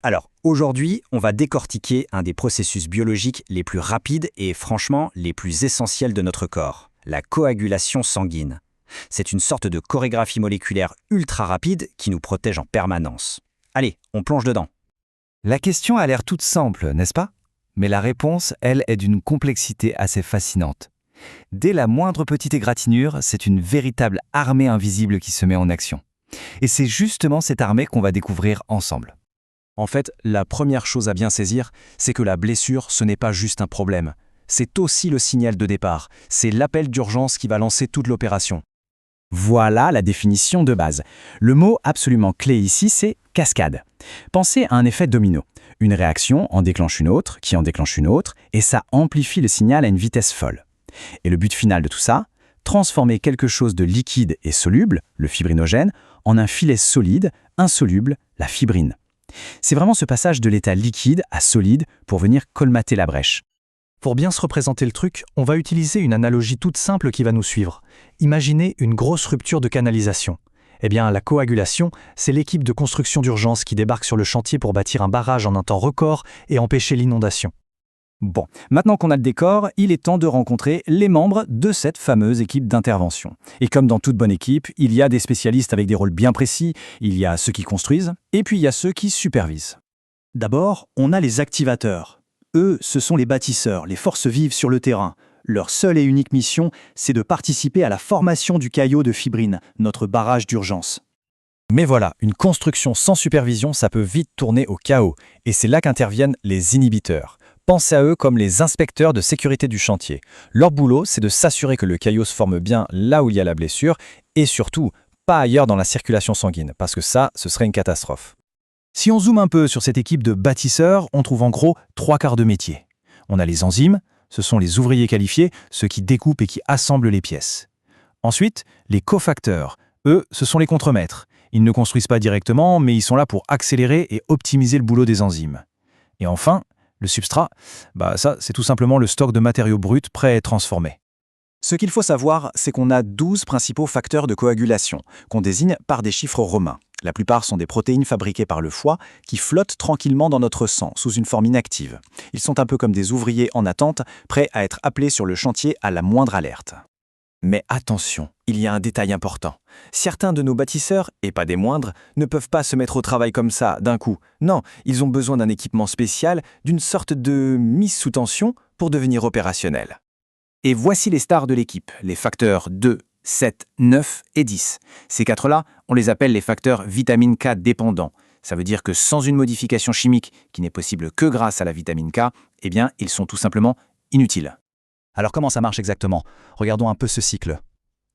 Alors, aujourd'hui, on va décortiquer un des processus biologiques les plus rapides et franchement les plus essentiels de notre corps, la coagulation sanguine. C'est une sorte de chorégraphie moléculaire ultra rapide qui nous protège en permanence. Allez, on plonge dedans. La question a l'air toute simple, n'est-ce pas? Mais la réponse, elle, est d'une complexité assez fascinante. Dès la moindre petite égratignure, c'est une véritable armée invisible qui se met en action. Et c'est justement cette armée qu'on va découvrir ensemble. En fait, la première chose à bien saisir, c'est que la blessure, ce n'est pas juste un problème. C'est aussi le signal de départ. C'est l'appel d'urgence qui va lancer toute l'opération. Voilà la définition de base. Le mot absolument clé ici, c'est cascade. Pensez à un effet domino. Une réaction en déclenche une autre, qui en déclenche une autre, et ça amplifie le signal à une vitesse folle. Et le but final de tout ça, transformer quelque chose de liquide et soluble, le fibrinogène, en un filet solide, insoluble, la fibrine. C'est vraiment ce passage de l'état liquide à solide pour venir colmater la brèche. Pour bien se représenter le truc, on va utiliser une analogie toute simple qui va nous suivre. Imaginez une grosse rupture de canalisation. Eh bien, la coagulation, c'est l'équipe de construction d'urgence qui débarque sur le chantier pour bâtir un barrage en un temps record et empêcher l'inondation. Bon, maintenant qu'on a le décor, il est temps de rencontrer les membres de cette fameuse équipe d'intervention. Et comme dans toute bonne équipe, il y a des spécialistes avec des rôles bien précis, il y a ceux qui construisent, et puis il y a ceux qui supervisent. D'abord, on a les activateurs. Eux, ce sont les bâtisseurs, les forces vives sur le terrain. Leur seule et unique mission, c'est de participer à la formation du caillot de fibrine, notre barrage d'urgence. Mais voilà, une construction sans supervision, ça peut vite tourner au chaos. Et c'est là qu'interviennent les inhibiteurs. Pensez à eux comme les inspecteurs de sécurité du chantier. Leur boulot, c'est de s'assurer que le caillot se forme bien là où il y a la blessure et surtout, pas ailleurs dans la circulation sanguine, parce que ça, ce serait une catastrophe. Si on zoome un peu sur cette équipe de bâtisseurs, on trouve en gros 3/4 de métier. On a les enzymes, ce sont les ouvriers qualifiés, ceux qui découpent et qui assemblent les pièces. Ensuite, les cofacteurs, eux, ce sont les contremaîtres. Ils ne construisent pas directement, mais ils sont là pour accélérer et optimiser le boulot des enzymes. Et enfin, le substrat, ça, c'est tout simplement le stock de matériaux bruts prêts à être transformés. Ce qu'il faut savoir, c'est qu'on a 12 principaux facteurs de coagulation, qu'on désigne par des chiffres romains. La plupart sont des protéines fabriquées par le foie qui flottent tranquillement dans notre sang, sous une forme inactive. Ils sont un peu comme des ouvriers en attente, prêts à être appelés sur le chantier à la moindre alerte. Mais attention, il y a un détail important. Certains de nos bâtisseurs, et pas des moindres, ne peuvent pas se mettre au travail comme ça, d'un coup. Non, ils ont besoin d'un équipement spécial, d'une sorte de mise sous tension pour devenir opérationnels. Et voici les stars de l'équipe, les facteurs 2, 7, 9 et 10. Ces quatre-là, on les appelle les facteurs vitamine K dépendants. Ça veut dire que sans une modification chimique qui n'est possible que grâce à la vitamine K, eh bien, ils sont tout simplement inutiles. Alors comment ça marche exactement? Regardons un peu ce cycle.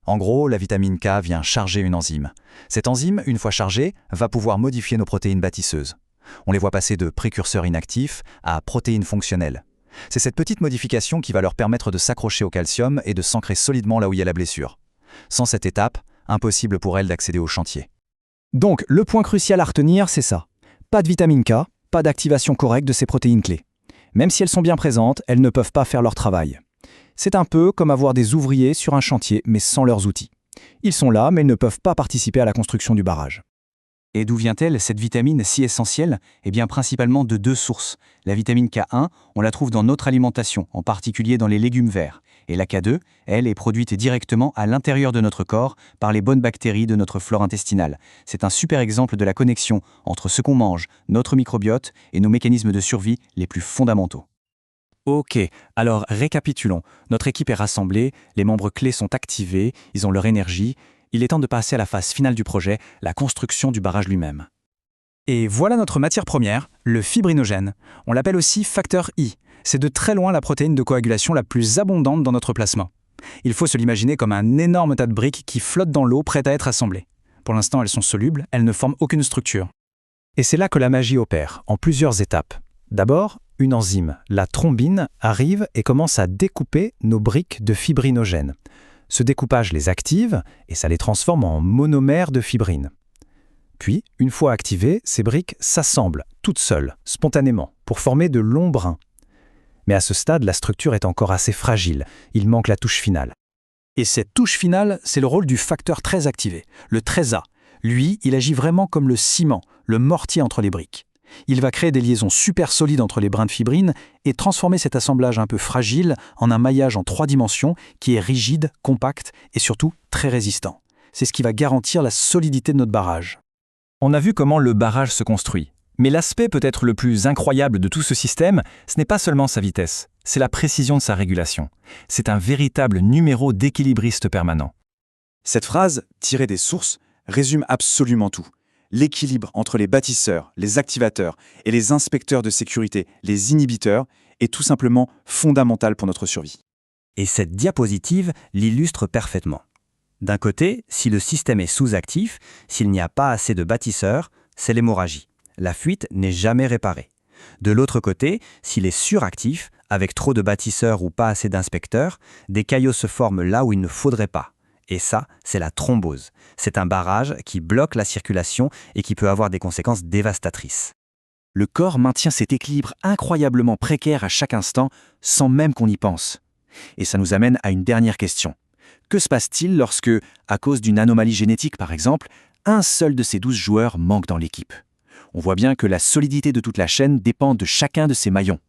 En gros, la vitamine K vient charger une enzyme. Cette enzyme, une fois chargée, va pouvoir modifier nos protéines bâtisseuses. On les voit passer de précurseurs inactifs à protéines fonctionnelles. C'est cette petite modification qui va leur permettre de s'accrocher au calcium et de s'ancrer solidement là où il y a la blessure. Sans cette étape, impossible pour elles d'accéder au chantier. Donc, le point crucial à retenir, c'est ça. Pas de vitamine K, pas d'activation correcte de ces protéines clés. Même si elles sont bien présentes, elles ne peuvent pas faire leur travail. C'est un peu comme avoir des ouvriers sur un chantier, mais sans leurs outils. Ils sont là, mais ils ne peuvent pas participer à la construction du barrage. Et d'où vient-elle, cette vitamine si essentielle? Eh bien, principalement de 2 sources. La vitamine K1, on la trouve dans notre alimentation, en particulier dans les légumes verts. Et la K2, elle, est produite directement à l'intérieur de notre corps par les bonnes bactéries de notre flore intestinale. C'est un super exemple de la connexion entre ce qu'on mange, notre microbiote et nos mécanismes de survie les plus fondamentaux. Ok, alors récapitulons. Notre équipe est rassemblée, les membres clés sont activés, ils ont leur énergie. Il est temps de passer à la phase finale du projet, la construction du barrage lui-même. Et voilà notre matière première, le fibrinogène. On l'appelle aussi facteur I. C'est de très loin la protéine de coagulation la plus abondante dans notre plasma. Il faut se l'imaginer comme un énorme tas de briques qui flottent dans l'eau prêtes à être assemblées. Pour l'instant, elles sont solubles, elles ne forment aucune structure. Et c'est là que la magie opère, en plusieurs étapes. D'abord, une enzyme, la thrombine, arrive et commence à découper nos briques de fibrinogène. Ce découpage les active et ça les transforme en monomères de fibrine. Puis, une fois activées, ces briques s'assemblent, toutes seules, spontanément, pour former de longs brins. Mais à ce stade, la structure est encore assez fragile, il manque la touche finale. Et cette touche finale, c'est le rôle du facteur très activé, le 13A. Lui, il agit vraiment comme le ciment, le mortier entre les briques. Il va créer des liaisons super solides entre les brins de fibrine et transformer cet assemblage un peu fragile en un maillage en 3 dimensions qui est rigide, compact et surtout très résistant. C'est ce qui va garantir la solidité de notre barrage. On a vu comment le barrage se construit. Mais l'aspect peut-être le plus incroyable de tout ce système, ce n'est pas seulement sa vitesse, c'est la précision de sa régulation. C'est un véritable numéro d'équilibriste permanent. Cette phrase, tirée des sources, résume absolument tout. L'équilibre entre les bâtisseurs, les activateurs et les inspecteurs de sécurité, les inhibiteurs, est tout simplement fondamental pour notre survie. Et cette diapositive l'illustre parfaitement. D'un côté, si le système est sous-actif, s'il n'y a pas assez de bâtisseurs, c'est l'hémorragie. La fuite n'est jamais réparée. De l'autre côté, s'il est suractif, avec trop de bâtisseurs ou pas assez d'inspecteurs, des caillots se forment là où il ne faudrait pas. Et ça, c'est la thrombose. C'est un barrage qui bloque la circulation et qui peut avoir des conséquences dévastatrices. Le corps maintient cet équilibre incroyablement précaire à chaque instant, sans même qu'on y pense. Et ça nous amène à une dernière question. Que se passe-t-il lorsque, à cause d'une anomalie génétique par exemple, un seul de ces 12 joueurs manque dans l'équipe ? On voit bien que la solidité de toute la chaîne dépend de chacun de ces maillons.